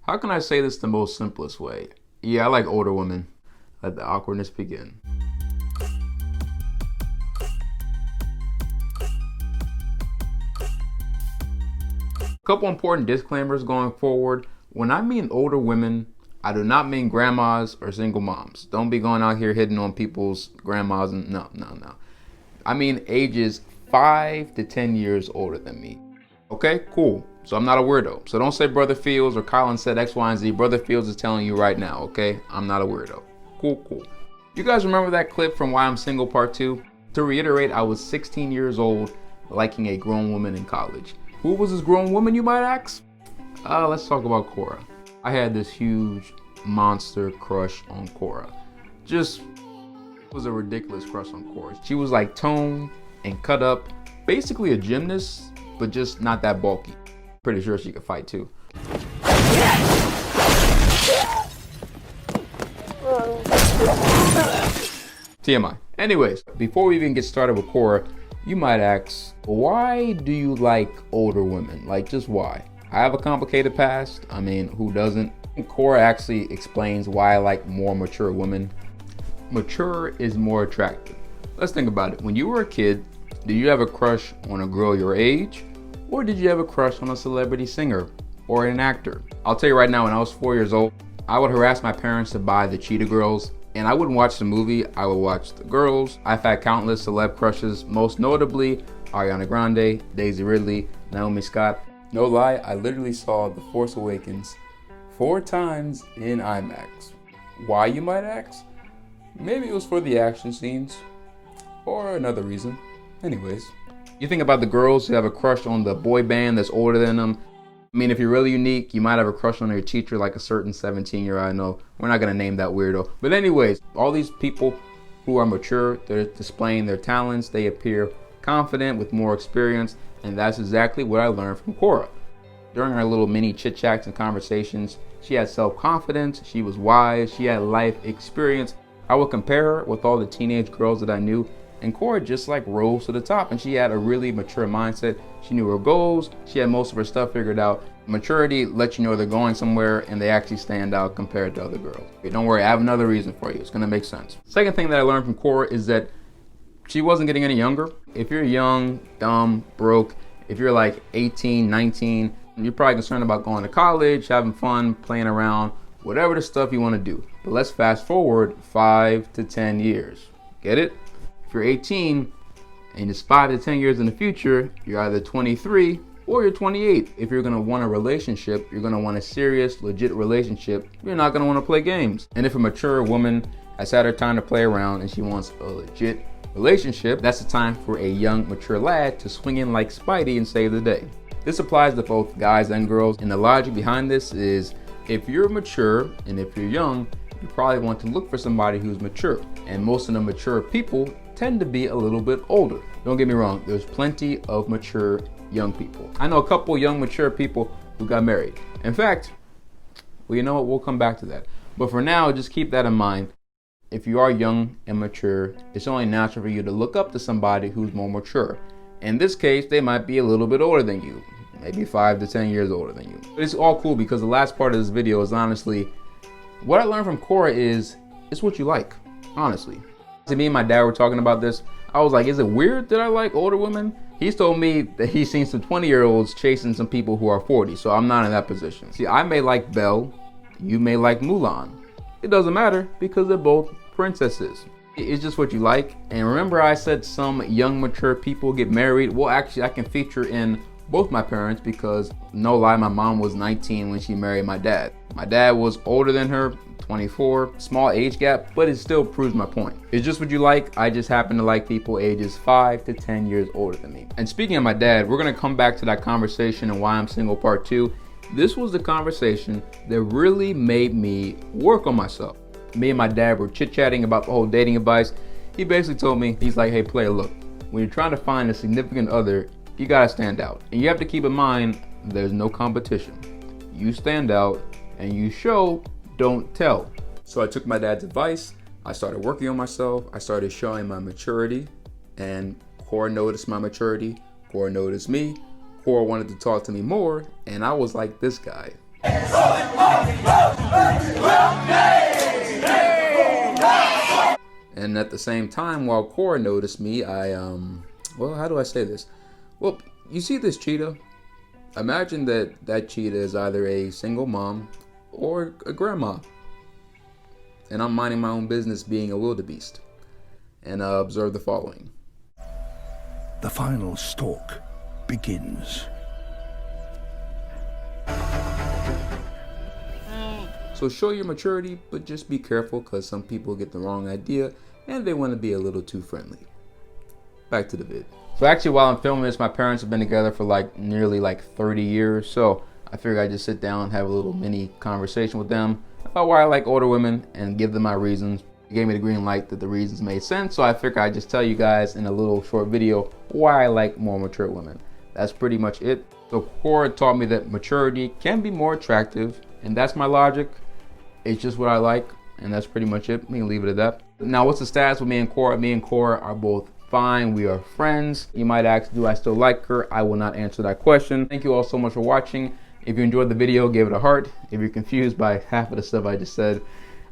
How can I say this the most simplest way? Yeah, I like older women. Let the awkwardness begin. A couple important disclaimers going forward. When I mean older women, I do not mean grandmas or single moms. Don't be going out here hitting on people's grandmas and no. I mean ages 5 to 10 years older than me. Okay, cool. So I'm not a weirdo. So don't say Brother Fields or Colin said X, Y, and Z. Brother Fields is telling you right now, okay? I'm not a weirdo. Cool. You guys remember that clip from Why I'm Single Part 2? To reiterate, I was 16 years old, liking a grown woman in college. Who was this grown woman, you might ask? Let's talk about Korra. I had this huge monster crush on Korra. Just was a ridiculous crush on Korra. She was like toned and cut up, basically a gymnast, but just not that bulky. Pretty sure she could fight too. TMI. Anyways, before we even get started with Korra, you might ask, why do you like older women? Like, just why? I have a complicated past. I mean, who doesn't? Korra actually explains why I like more mature women. Mature is more attractive. Let's think about it. When you were a kid, did you have a crush on a girl your age? Or did you have a crush on a celebrity singer or an actor? I'll tell you right now, when I was 4 years old, I would harass my parents to buy the CHEETAH girls, and I wouldn't watch the movie, I would watch the girls. I've had countless celeb crushes, most notably Ariana Grande, Daisy Ridley, Naomi Scott. No lie, I literally saw The Force Awakens 4 times in IMAX. Why, you might ask? Maybe it was for the action scenes, or another reason. Anyways, you think about the girls who have a crush on the boy band that's older than them. I mean, if you're really unique, you might have a crush on your teacher, like a certain 17-year-old. I know we're not gonna name that weirdo. But anyways, all these people who are mature, they're displaying their talents, they appear confident with more experience, and that's exactly what I learned from Korra. During our little mini chit-chats and conversations, she had self-confidence, she was wise, she had life experience. I would compare her with all the teenage girls that I knew, and Korra just like rose to the top, and she had a really mature mindset. She knew her goals, she had most of her stuff figured out. Maturity lets you know they're going somewhere and they actually stand out compared to other girls. Okay, don't worry, I have another reason for you. It's gonna make sense. Second thing that I learned from Korra is that she wasn't getting any younger. If you're young, dumb, broke, if you're like 18, 19, you're probably concerned about going to college, having fun, playing around, whatever the stuff you want to do. But let's fast forward 5 to 10 years. Get it? If you're 18 and it's 5 to 10 years in the future, you're either 23 or you're 28. If you're gonna want a relationship, you're gonna want a serious, legit relationship. You're not gonna wanna play games. And if a mature woman has had her time to play around and she wants a legit relationship, that's the time for a young, mature lad to swing in like Spidey and save the day. This applies to both guys and girls. And the logic behind this is, if you're mature and if you're young, you probably want to look for somebody who's mature. And most of the mature people tend to be a little bit older. Don't get me wrong, there's plenty of mature young people. I know a couple young mature people who got married. In fact, well, you know what, we'll come back to that. But for now, just keep that in mind. If you are young and mature, it's only natural for you to look up to somebody who's more mature. In this case, they might be a little bit older than you, maybe 5 to 10 years older than you. But it's all cool because the last part of this video is honestly, what I learned from Korra is, it's what you like, honestly. So me and my dad were talking about this. I was like, is it weird that I like older women? He's told me that he's seen some 20-year-olds chasing some people who are 40, so I'm not in that position. See, I may like Belle, you may like Mulan. It doesn't matter because they're both princesses. It's just what you like. And remember I said some young, mature people get married? Well, actually, I can feature in both my parents because, no lie, my mom was 19 when she married my dad. My dad was older than her, 24, small age gap, but it still proves my point. It's just what you like. I just happen to like people ages 5 to 10 years older than me. And speaking of my dad, we're gonna come back to that conversation and Why I'm Single Part 2. This was the conversation that really made me work on myself. Me and my dad were chit-chatting about the whole dating advice. He basically told me, he's like, hey player, look, when you're trying to find a significant other, you gotta stand out. And you have to keep in mind, there's no competition. You stand out and you show, don't tell. So I took my dad's advice. I started working on myself. I started showing my maturity, and Korra noticed my maturity. Korra noticed me. Korra wanted to talk to me more, and I was like this guy. And at the same time, while Korra noticed me, well, how do I say this? Well, you see this cheetah? Imagine that cheetah is either a single mom or a grandma. And I'm minding my own business being a wildebeest. And observe the following. The final stalk begins. So show your maturity, but just be careful because some people get the wrong idea and they want to be a little too friendly. Back to the vid. So actually while I'm filming this, my parents have been together for nearly 30 years. So I figured I'd just sit down and have a little mini conversation with them about why I like older women and give them my reasons. They gave me the green light that the reasons made sense. So I figured I'd just tell you guys in a little short video why I like more mature women. That's pretty much it. So Korra taught me that maturity can be more attractive, and that's my logic. It's just what I like, and that's pretty much it. We can leave it at that. Now, what's the status with me and Korra? Me and Korra are both fine. We are friends. You might ask, do I still like her? I will not answer that question. Thank you all so much for watching. If you enjoyed the video, give it a heart. If you're confused by half of the stuff I just said,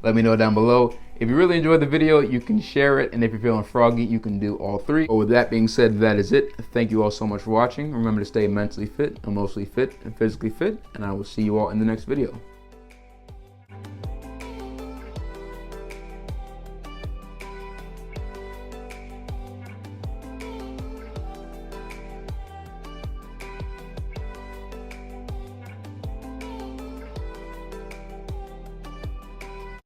let me know down below. If you really enjoyed the video, you can share it. And if you're feeling froggy, you can do all three. But with that being said, that is it. Thank you all so much for watching. Remember to stay mentally fit, emotionally fit, and physically fit. And I will see you all in the next video.